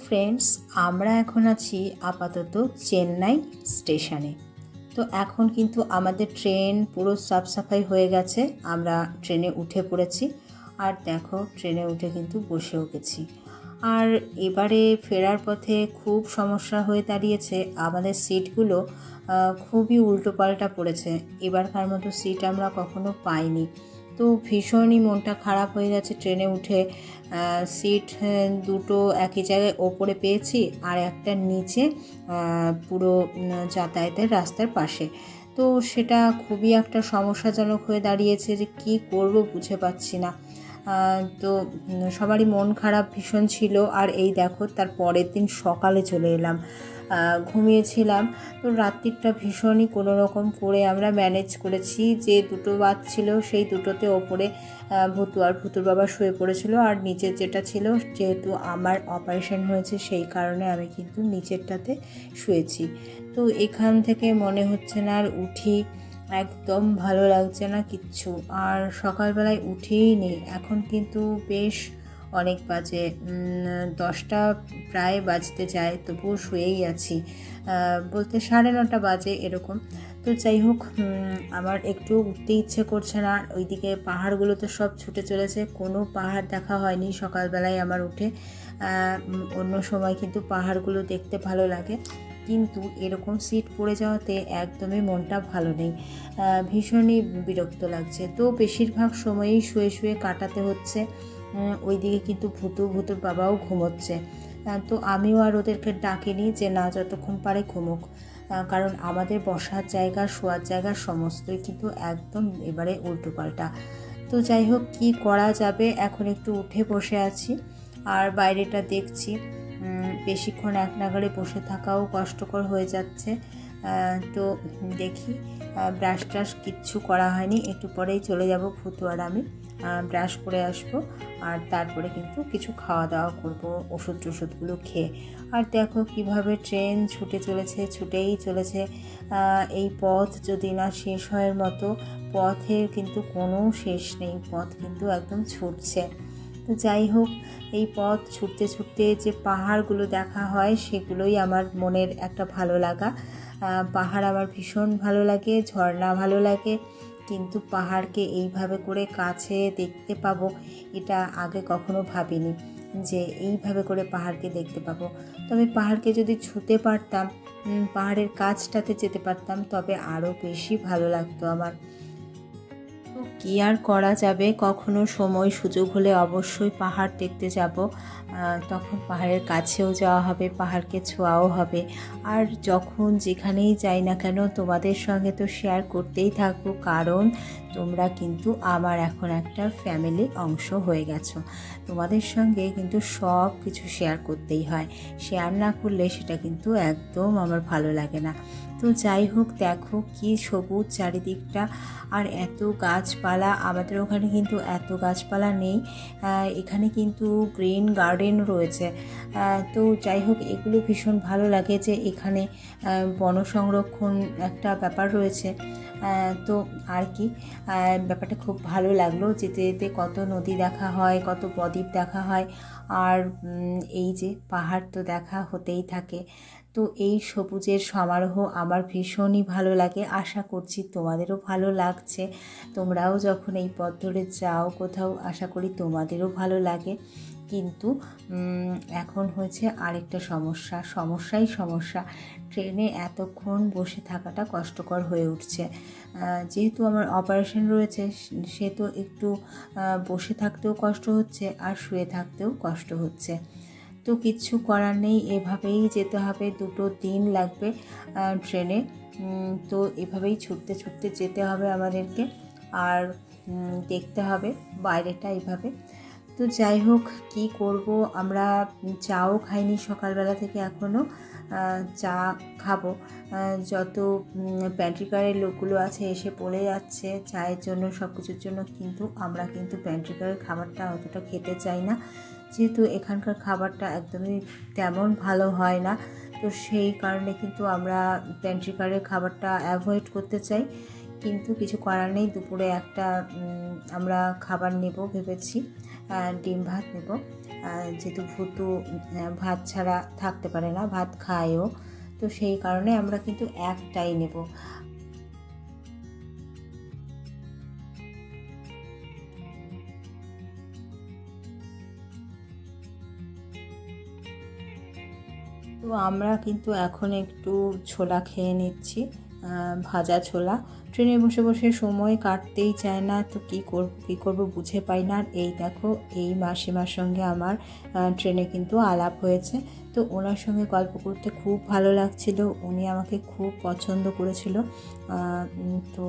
Friends, আমরা এখন আছি আপাতত চেন্নাই স্টেশনে। তো এখন কিন্তু আমাদের ট্রেন পুরো সাফ সাফাই হয়ে গেছে। আমরা ট্রেনে উঠে পড়েছি। আর দেখো, ট্রেনে উঠে কিন্তু বসেও গেছি। আর এবারে ফেরার পথে খুব সমস্যা হয়ে দাঁড়িয়েছে। আমাদের সিটগুলো খুবই উল্টোপাল্টা পড়েছে। এবারকার মতো সিট আমরা কখনো পাইনি। তো ভীষণই মনটা খারাপ হয়ে গেছে। ট্রেনে উঠে সিট দুটো একই জায়গায় ওপরে পেয়েছি, আর একটা নিচে পুরো যাতায়াতের রাস্তার পাশে। তো সেটা খুবই একটা সমস্যাজনক হয়ে দাঁড়িয়েছে যে কি করব বুঝে পাচ্ছি না। তো সবারই মন খারাপ ভীষণ ছিল। আর এই দেখো, তার পরের দিন সকালে চলে এলাম। ঘুমিয়েছিলাম। তো রাত্রিটা ভীষণই কোনো রকম করে আমরা ম্যানেজ করেছি। যে দুটো বাথ ছিল সেই দুটোতে ওপরে ভুতু আর ভুতুর বাবা শুয়ে পড়েছিল, আর নিচের যেটা ছিল, যেহেতু আমার অপারেশন হয়েছে সেই কারণে আমি কিন্তু নিচেরটাতে শুয়েছি। তো এখান থেকে মনে হচ্ছে না আর উঠি, একদম ভালো লাগছে না কিচ্ছু। আর সকালবেলায় উঠেই নেই। এখন কিন্তু বেশ অনেক বাজে, 10টা প্রায় বাজতে যায়, তবুও শুয়েই আছি। বলতে 9:30 বাজে এরকম। তো যাই হোক, আমার একটু উঠতে ইচ্ছে করছে না। ওইদিকে পাহাড়গুলো তো সব ছুটে চলেছে, কোনো পাহাড় দেখা হয়নি সকালবেলায় আমার উঠে। অন্য সময় কিন্তু পাহাড়গুলো দেখতে ভালো লাগে, কিন্তু এরকম সিট পড়ে যাওয়াতে একদমই মনটা ভালো নেই। ভীষণই বিরক্ত লাগছে। তো বেশিরভাগ সময়ই শুয়ে শুয়ে কাটাতে হচ্ছে। ওইদিকে কিন্তু ভুতুর বাবাও ঘুমোচ্ছে। তো আমিও আর ওদেরকে ডাকিনি যে না, যতক্ষণ পারে ঘুমোক। কারণ আমাদের বসার জায়গা, শোয়ার জায়গা সমস্তই কিন্তু একদম এবারে উল্টোপাল্টা। তো যাই হোক, কী করা যাবে, এখন একটু উঠে বসে আছি আর বাইরেটা দেখছি। বেশিক্ষণ এক নাগাড়ে বসে থাকাও কষ্টকর হয়ে যাচ্ছে। তো দেখি, ব্রাশ ট্রাশ কিচ্ছু করা হয়নি। একটু পরেই চলে যাব ভুতু আর আমি, ব্রাশ করে আসবো। আর তারপরে কিন্তু কিছু খাওয়া দাওয়া করব, ওষুধগুলো খেয়ে। আর দেখো কিভাবে ট্রেন ছুটেই চলেছে। এই পথ যদি না শেষ হওয়ার মতো, পথের কিন্তু কোনো শেষ নেই। পথ কিন্তু একদম ছুটছে। তো যাই হোক, এই পথ ছুটতে ছুটতে যে পাহাড়গুলো দেখা হয়, সেগুলোই আমার মনের একটা ভালো লাগা। পাহাড় আমার ভীষণ ভালো লাগে, ঝর্ণা ভালো লাগে, কিন্তু পাহাড়কে এইভাবে করে কাছে দেখতে পাবো এটা আগে কখনো ভাবিনি যে এইভাবে করে পাহাড়কে দেখতে পাবো। তবে পাহাড়কে যদি ছুঁতে পারতাম, পাহাড়ের কাছটাতে যেতে পারতাম, তবে আরও বেশি ভালো লাগতো আমার। তো কী আর করা যাবে, কখনো সময় সুযোগ হলে অবশ্যই পাহাড় দেখতে যাব। তখন পাহাড়ের কাছেও যাওয়া হবে, পাহাড়কে ছোঁয়াও হবে। আর যখন যেখানেই যাই না কেন, তোমাদের সঙ্গে তো শেয়ার করতেই থাকবো, কারণ তোমরা কিন্তু আমার এখন একটা ফ্যামিলি অংশ হয়ে গেছো। তোমাদের সঙ্গে কিন্তু সব কিছু শেয়ার করতেই হয়। শেয়ার না করলে সেটা কিন্তু একদম আমার ভালো লাগে না। তো যাই হোক, দেখো কি সবুজ চারিদিকটা, আর এত গাছপালা। আমাদের ওখানে কিন্তু এত গাছপালা নেই। এখানে কিন্তু গ্রিন গার্ডেন রয়েছে। তো যাই হোক, এগুলো ভীষণ ভালো লাগে যে এখানে বন সংরক্ষণ একটা ব্যাপার রয়েছে। তো আর কি, ব্যাপারটা খুব ভালো লাগলো। যেতে যেতে কত নদী দেখা হয়, কত বদ্বীপ দেখা হয়, আর এই যে পাহাড় তো দেখা হতেই থাকে। তো এই সবুজের সমারোহ আমার ভীষণই ভালো লাগে। আশা করছি তোমাদেরও ভালো লাগছে। তোমরাও যখন এই পথ ধরে যাও কোথাও, আশা করি তোমাদেরও ভালো লাগে। কিন্তু এখন হয়েছে আরেকটা সমস্যা। ট্রেনে এতক্ষণ বসে থাকাটা কষ্টকর হয়ে উঠছে। যেহেতু আমার অপারেশন রয়েছে, সে তো একটু বসে থাকতেও কষ্ট হচ্ছে, আর শুয়ে থাকতেও কষ্ট হচ্ছে। তো কিচ্ছু করার নেই, এভাবেই যেতে হবে। 2 দিন লাগবে ট্রেনে। তো এভাবেই ছুটতে ছুটতে যেতে হবে আমাদেরকে, আর দেখতে হবে বাইরেটা এইভাবে। তো যাই হোক, কি করব, আমরা চাও খাইনি সকালবেলা থেকে, এখনও চা খাবো। যত প্যান্ট্রিকারের লোকগুলো আছে এসে পড়ে যাচ্ছে চায়ের জন্য, সব কিছুর জন্য, কিন্তু আমরা কিন্তু প্যান্ট্রিকারের খাবারটা অতটা খেতে চাই না, যেহেতু এখানকার খাবারটা একদমই তেমন ভালো হয় না। তো সেই কারণে কিন্তু আমরা প্যান্ট্রিকারের খাবারটা অ্যাভয়েড করতে চাই। কিন্তু কিছু করার নেই, দুপুরে একটা আমরা খাবার নেব ভেবেছি। ডিম ভাত নেব, যেহেতু ভুতু ভাত ছাড়া থাকতে পারে না, ভাত খায়ও, তো সেই কারণে আমরা কিন্তু একটাই নেব। তো আমরা কিন্তু এখন একটু ছোলা খেয়ে নিচ্ছি, ভাজা ছোলা। ট্রেনে বসে বসে সময় কাটতেই চায় না, তো কী করব বুঝে পাই না। আর এই দেখো, এই মাসিমার সঙ্গে আমার ট্রেনে কিন্তু আলাপ হয়েছে। তো ওনার সঙ্গে গল্প করতে খুব ভালো লাগছিল, উনি আমাকে খুব পছন্দ করেছিল, তো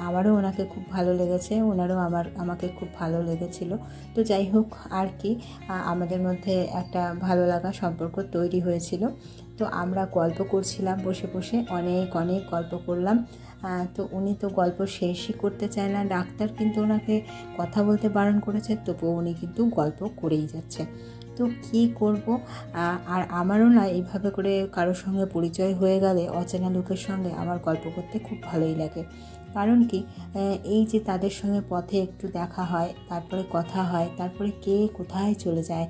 আমারও ওনাকে খুব ভালো লেগেছে, ওনারও আমাকে খুব ভালো লেগেছিল। তো যাই হোক আর কি, আমাদের মধ্যে একটা ভালো লাগা সম্পর্ক তৈরি হয়েছিল। তো আমরা গল্প করছিলাম বসে বসে, অনেক গল্প করলাম। তো উনি তো গল্প শেষই করতে চায় না, ডাক্তার কিন্তু ওনাকে কথা বলতে বারণ করেছে, তবুও উনি কিন্তু গল্প করেই যাচ্ছে। তো কী করব, আর আমারও না এইভাবে করে কারোর সঙ্গে পরিচয় হয়ে গেলে, অচেনা লোকের সঙ্গে আমার গল্প করতে খুব ভালোই লাগে। কারণ কি, এই যে তাদের সঙ্গে পথে একটু দেখা হয়, তারপরে কথা হয়, তারপরে কে কোথায় চলে যায়,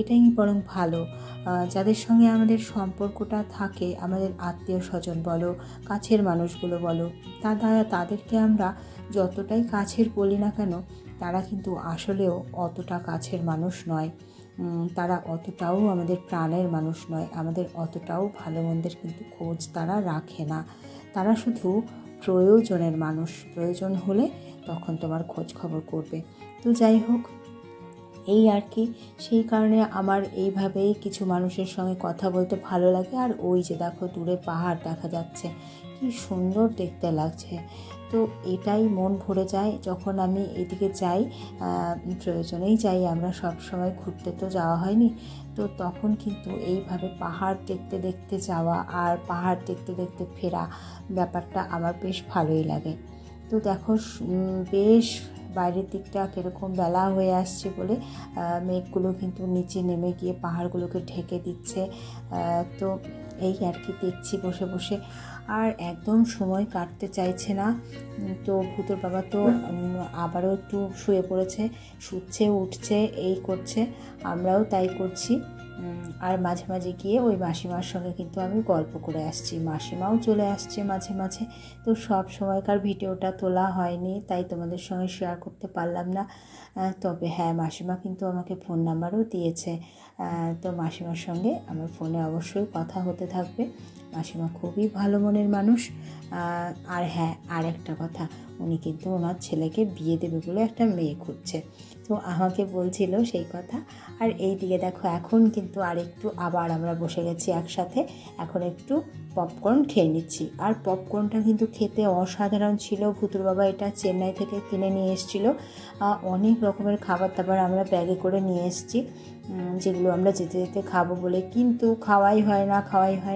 এটাই বরং ভালো। যাদের সঙ্গে আমাদের সম্পর্কটা থাকে, আমাদের আত্মীয় স্বজন বলো, কাছের মানুষগুলো বলো, তাদেরকে আমরা যতটাই কাছের বলি না কেন, তারা কিন্তু আসলেও অতটা কাছের মানুষ নয়, তারা অতটাও আমাদের প্রাণের মানুষ নয়, আমাদের অতটাও ভালো মন্দের কিন্তু খোঁজ তারা রাখে না। তারা শুধু প্রয়োজনের মানুষ, প্রয়োজন হলে তখন তোমার খোঁজ খবর করবে। তো যাই হোক, এই আর কি, সেই কারণে আমার এইভাবেই কিছু মানুষের সঙ্গে কথা বলতে ভালো লাগে। আর ওই যে দেখো, দূরে পাহাড় দেখা যাচ্ছে, কি সুন্দর দেখতে লাগছে। তো এটাই মন ভরে যায় যখন আমি এদিকে যাই, প্রয়োজনেই যাই, আমরা সব সময় ঘুরতে তো যাওয়া হয়নি। তো তখন কিন্তু এইভাবে পাহাড় দেখতে দেখতে যাওয়া আর পাহাড় দেখতে দেখতে ফেরা, ব্যাপারটা আমার বেশ ভালোই লাগে। তো দেখো, বেশ বাইরের দিকটা কীরকম বেলা হয়ে আসছে বলে মেঘগুলো কিন্তু নিচে নেমে গিয়ে পাহাড়গুলোকে ঢেকে দিচ্ছে। তো এই আর কি দেখছি বসে বসে, আর একদম সময় কাটতে চাইছে না। তো ভূতোর বাবা তো আবারও একটু শুয়ে পড়েছে, শুচ্ছে উঠছে এই করছে, আমরাও তাই করছি। আর মাঝে মাঝে গিয়ে ওই মাসিমার সঙ্গে কিন্তু আমি গল্প করে আসছি, মাসিমাও চলে আসছে মাঝে মাঝে। তো সব সময়কার ভিডিওটা তোলা হয়নি, তাই তোমাদের সঙ্গে শেয়ার করতে পারলাম না। তবে হ্যাঁ, মাসিমা কিন্তু আমাকে ফোন নাম্বারও দিয়েছে, তো মাসিমার সঙ্গে আমার ফোনে অবশ্যই কথা হতে থাকবে। মাসিমা খুবই ভালো মনের মানুষ। আর হ্যাঁ, আর একটা কথা, উনি কিন্তু ওনার ছেলেকে বিয়ে দেবে বলে একটা মেয়ে খুঁজছে, তো আমাকে বলছিল সেই কথা। আর এই দিকে দেখো, এখন কিন্তু আরেকটু আবার আমরা বসে গেছি একসাথে, এখন একটু পপকর্ন খেয়ে নিচ্ছি। আর পপকর্নটা কিন্তু খেতে অসাধারণ ছিল। ভূতুর বাবা এটা চেন্নাই থেকে কিনে নিয়ে এসেছিলো। অনেক রকমের খাবার দাবার আমরা ব্যাগে করে নিয়ে এসেছি, যেগুলো আমরা যেতে যেতে খাবো বলে, কিন্তু খাওয়াই হয়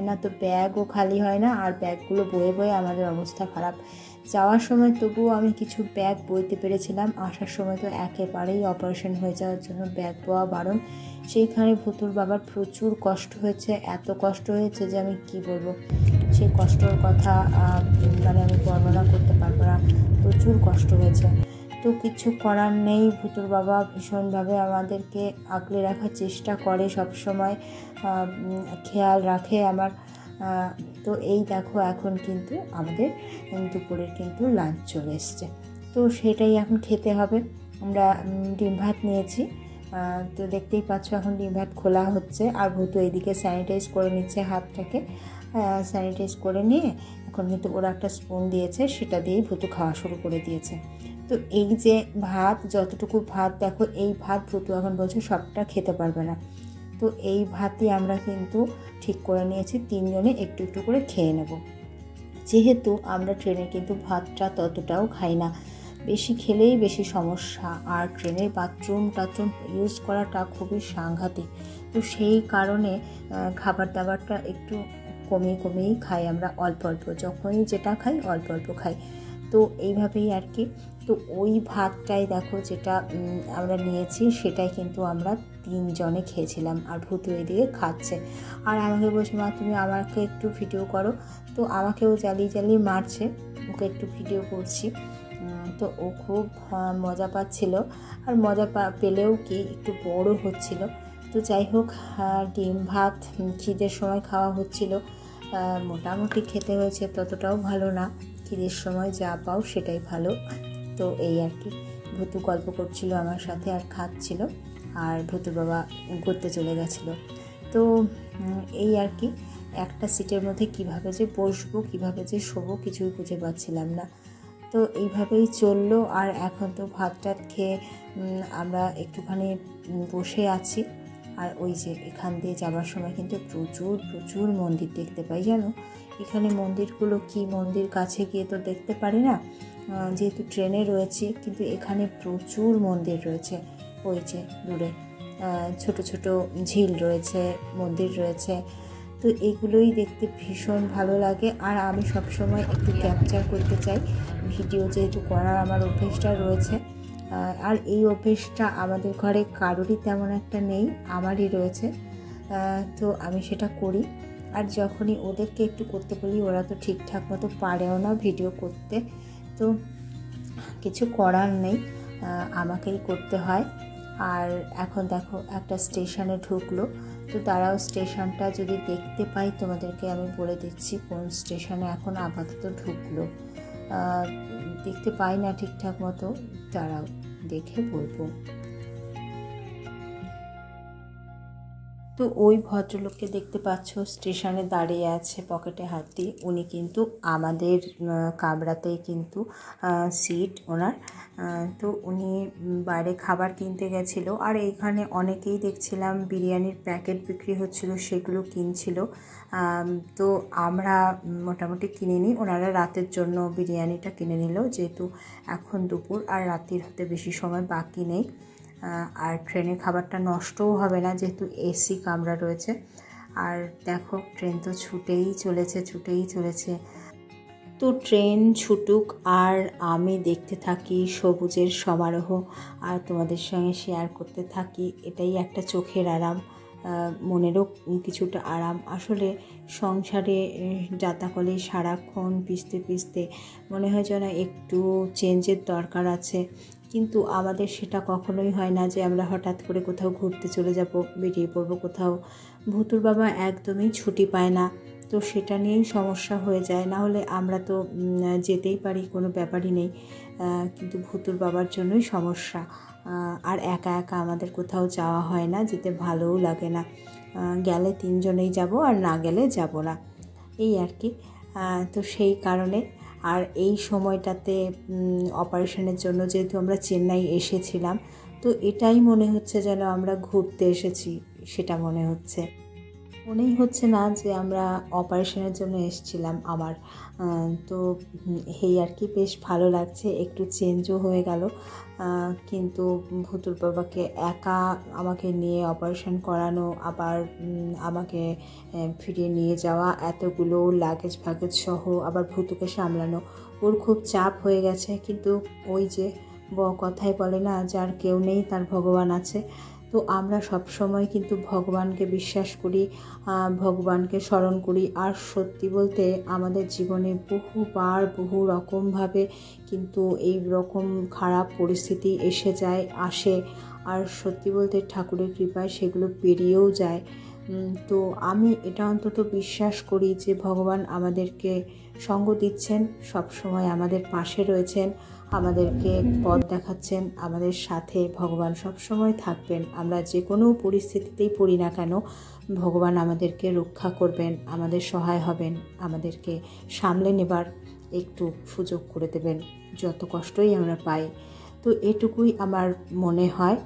না। তো ব্যাগও খালি হয় না, আর ব্যাগগুলো বয়ে বয়ে আমাদের অবস্থা খারাপ। যাওয়ার সময় তবুও আমি কিছু ব্যাগ বইতে পেরেছিলাম, আসার সময় তো একেবারেই অপারেশন হয়ে যাওয়ার জন্য ব্যাগ বওয়া বারণ। সেইখানে ভূতুর বাবার প্রচুর কষ্ট হয়েছে, এত কষ্ট হয়েছে যে আমি কি বলবো, সেই কষ্টর কথা মানে আমি বর্ণনা করতে পারবো না, প্রচুর কষ্ট হয়েছে। তো কিছু করার নেই, ভূতুর বাবা ভীষণভাবে আমাদেরকে আগলে রাখার চেষ্টা করে, সব সময় খেয়াল রাখে আমার। তো এই দেখো, এখন কিন্তু আমাদের দুপুরের কিন্তু লাঞ্চ চলে এসছে, তো সেটাই এখন খেতে হবে। আমরা ডিম ভাত নিয়েছি, তো দেখতেই পাচ্ছ এখন ডিম ভাত খোলা হচ্ছে, আর ভূতু এইদিকে স্যানিটাইজ করে নিচ্ছে হাতটাকে, স্যানিটাইজ করে নিয়ে এখন কিন্তু ওরা একটা স্পুন দিয়েছে, সেটা দিয়েই ভূতু খাওয়া শুরু করে দিয়েছে। তো এই যে ভাত, যতটুকু ভাত দেখো, এই ভাত ভূতু এখন বলছে সবটা খেতে পারবে না। তো এই ভাতই আমরা কিন্তু ঠিক করে নিয়েছি, তিনজনে একটু একটু করে খেয়ে নেব। যেহেতু আমরা ট্রেনে কিন্তু ভাতটা ততটাও খাই না, বেশি খেলেই বেশি সমস্যা, আর ট্রেনের বাথরুম ইউজ করাটা খুবই সাংঘাতিক। তো সেই কারণে খাবার দাবারটা একটু কমিয়েই খাই আমরা, অল্প অল্প, যখনই যেটা খাই অল্প অল্প খাই। তো এইভাবেই আর কি। তো ওই ভাতটাই দেখো যেটা আমরা নিয়েছি, সেটাই কিন্তু আমরা তিনজনে খেয়েছিলাম, আর ভূতু এদিকে খাচ্ছে। আর আমাকে বলছে, মা তুমি আমাকে একটু ভিডিও করো। তো আমাকেও জ্বালিয়ে মারছে, ওকে একটু ভিডিও করছি। তো তো ও খুব মজা পাচ্ছিল, আর মজা পেলেও কি একটু বড় হচ্ছিল। তো যাই হোক, ডিম ভাত খিদের সময় খাওয়া হচ্ছিল, মোটামুটি খেতে হয়েছে, ততটাও ভালো না, খিদের সময় যা পাও সেটাই ভালো। তো এই আর কি, ভুতু গল্প করছিল আমার সাথে আর খাচ্ছিল, আর ভুতুর বাবা ঘুরতে চলে গেছিলো। তো এই আর কি, একটা সিটের মধ্যে কিভাবে যে বসবো, কিভাবে যে শোবো, কিছুই খুঁজে পাচ্ছিলাম না। তো এইভাবেই চললো। আর এখন তো ভাত টাত খেয়ে আমরা একটুখানি বসে আছি। আর ওই যে এখান দিয়ে যাবার সময় কিন্তু প্রচুর প্রচুর মন্দির দেখতে পাই, জানো। এখানে মন্দিরগুলো কি মন্দির, কাছে গিয়ে তো দেখতে পারি না, যেহেতু ট্রেনে রয়েছি, কিন্তু এখানে প্রচুর মন্দির রয়েছে। ওই যে দূরে ছোট ছোট ঝিল রয়েছে, মন্দির রয়েছে। তো এগুলোই দেখতে ভীষণ ভালো লাগে। আর আমি সবসময় একটু ক্যাপচার করতে চাই ভিডিও, যেহেতু করার আমার অভ্যেসটা রয়েছে। আর এই অভ্যেসটা আমাদের ঘরে কারোরই তেমন একটা নেই, আমারই রয়েছে। তো আমি সেটা করি। আর যখনই ওদেরকে একটু করতে বলি, ওরা তো ঠিকঠাক মতো পারেও না ভিডিও করতে, তো কিছু করার নেই, আমাকেই করতে হয়। আর এখন দেখো একটা স্টেশনে ঢুকলো, তো তারাও স্টেশনটা যদি দেখতে পাই তোমাদেরকে আমি বলে দিচ্ছি কোন স্টেশনে এখন আপাতত ঢুকলো। দেখতে পাই না ঠিকঠাক মতো, তারাও দেখে বলবো। তো ওই ভদ্রলোককে দেখতে পাচ্ছ, স্টেশনে দাঁড়িয়ে আছে, পকেটে হাত দিয়ে। উনি কিন্তু আমাদের কামরাতেই কিন্তু সিট ওনার। তো উনি বাইরে খাবার কিনতে গেছিলো, আর এইখানে অনেকেই দেখছিলাম বিরিয়ানির প্যাকেট বিক্রি হচ্ছিল, সেগুলো কিনছিল। তো আমরা মোটামুটি কিনে নিই, ওনারা রাতের জন্য বিরিয়ানিটা কিনে নিল, যেহেতু এখন দুপুর আর রাত্রির হতে বেশি সময় বাকি নেই। আর ট্রেনে খাবারটা নষ্টও হবে না, যেহেতু এসি কামরা রয়েছে। আর দেখো, ট্রেন তো ছুটেই চলেছে। তো ট্রেন ছুটুক আর আমি দেখতে থাকি সবুজের সমারোহ, আর তোমাদের সঙ্গে শেয়ার করতে থাকি। এটাই একটা চোখের আরাম, মনেরও কিছুটা আরাম। আসলে সংসারে যাতাকলে সারাক্ষণ পিছতে মনে হয় যেন একটু চেঞ্জের দরকার আছে, কিন্তু আমাদের সেটা কখনোই হয় না যে আমরা হঠাৎ করে কোথাও ঘুরতে চলে যাব, বেরিয়ে পড়বো কোথাও। ভুতুর বাবা একদমই ছুটি পায় না, তো সেটা নিয়েই সমস্যা হয়ে যায়। না হলে আমরা তো যেতেই পারি, কোনো ব্যাপারই নেই, কিন্তু ভুতুর বাবার জন্যই সমস্যা। আর একা একা আমাদের কোথাও যাওয়া হয় না, যেতে ভালোও লাগে না। গেলে তিনজনেই যাব, আর না গেলে যাব না, এই আর কি। তো সেই কারণে, আর এই সময়টাতে অপারেশনের জন্য যেহেতু আমরা চেন্নাই এসেছিলাম, তো এটাই মনে হচ্ছে যেন আমরা ঘুরতে এসেছি, সেটা মনে মনেই হচ্ছে না যে আমরা অপারেশনের জন্য এসেছিলাম আমার। তো এই আর কি, বেশ ভালো লাগছে, একটু চেঞ্জও হয়ে গেল। কিন্তু ভুতুর বাবাকে একা আমাকে নিয়ে অপারেশন করানো, আবার আমাকে ফিরিয়ে নিয়ে যাওয়া, এতগুলো লাগেজ ফাগেজ সহ, আবার ভুতুকে সামলানো, ওর খুব চাপ হয়ে গেছে। কিন্তু ওই যে কথায় বলে না, যার কেউ নেই তার ভগবান আছে। তো আমরা সব সময় কিন্তু ভগবানকে বিশ্বাস করি, ভগবানকে স্মরণ করি। আর সত্যি বলতে আমাদের জীবনে বহুবার বহু রকমভাবে কিন্তু এই রকম খারাপ পরিস্থিতি আসে, আর সত্যি বলতে ঠাকুরের কৃপায় সেগুলো পেরিয়েও যায়। তো আমি এটা অন্তত বিশ্বাস করি যে ভগবান আমাদেরকে সঙ্গ দিচ্ছেন, সব সময় আমাদের পাশে রয়েছেন, আমাদেরকে পথ দেখাচ্ছেন, আমাদের সাথে ভগবান সব সময় থাকবেন। আমরা যে কোনো পরিস্থিতিতেই পড়ি না কেন, ভগবান আমাদেরকে রক্ষা করবেন, আমাদের সহায় হবেন, আমাদেরকে সামলে নেবার একটু সুযোগ করে দেবেন, যত কষ্টই আমরা পাই। তো এটুকুই আমার মনে হয়।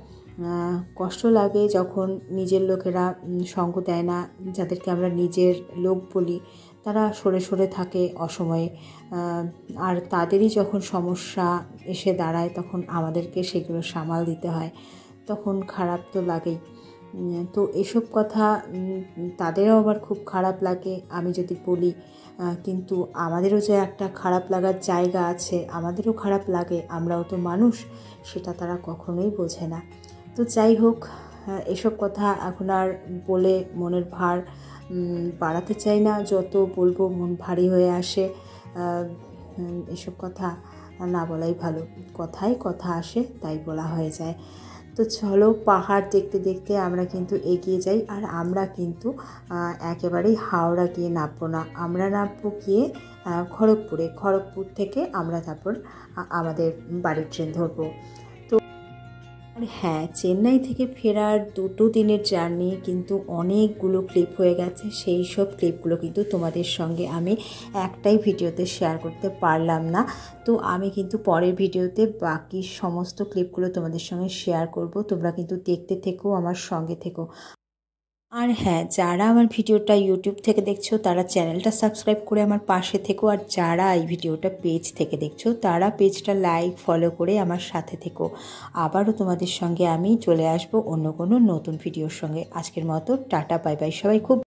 কষ্ট লাগে যখন নিজের লোকেরা সঙ্গ দেয় না, যাদেরকে আমরা নিজের লোক বলি, তারা সরে সরে থাকে অসময়ে। আর তাদেরই যখন সমস্যা এসে দাঁড়ায়, তখন আমাদেরকে সেগুলো সামাল দিতে হয়, তখন খারাপ তো লাগেই। তো এসব কথা তাদেরও আবার খুব খারাপ লাগে আমি যদি বলি, কিন্তু আমাদেরও যে একটা খারাপ লাগার জায়গা আছে, আমাদেরও খারাপ লাগে, আমরাও তো মানুষ, সেটা তারা কখনোই বোঝে না। তো যাই হোক, এসব কথা এখন আর বলে মনের ভার বাড়াতে চাই না, যত বলবো মন ভারী হয়ে আসে। এসব কথা না বলাই ভালো, কথায় কথা আসে তাই বলা হয়ে যায়। তো চলো পাহাড় দেখতে দেখতে আমরা কিন্তু এগিয়ে যাই। আর আমরা কিন্তু একেবারেই হাওড়া গিয়ে নামবো না, আমরা নামবো গিয়ে খড়গপুর থেকে আমরা তারপর আমাদের বাড়ির ট্রেন ধরবো। আর হ্যাঁ, চেন্নাই থেকে ফেরার 2 দিনের জার্নি কিন্তু অনেকগুলো ক্লিপ হয়ে গেছে। সেই সব ক্লিপগুলো কিন্তু তোমাদের সঙ্গে আমি একটাই ভিডিওতে শেয়ার করতে পারলাম না। তো আমি কিন্তু পরের ভিডিওতে বাকি সমস্ত ক্লিপগুলো তোমাদের সঙ্গে শেয়ার করব। তোমরা কিন্তু দেখতে থেকো, আমার সঙ্গে থেকো। আর হ্যাঁ, যারা আমার ভিডিওটা ইউটিউব থেকে দেখছো তারা চ্যানেলটা সাবস্ক্রাইব করে আমার পাশে থেকো। আর যারা এই ভিডিওটা পেজ থেকে দেখছো তারা পেজটা লাইক ফলো করে আমার সাথে থেকো। আবারও তোমাদের সঙ্গে আমি চলে আসবো অন্য কোনো নতুন ভিডিওর সঙ্গে। আজকের মতো টাটা, বাই বাই। সবাই খুব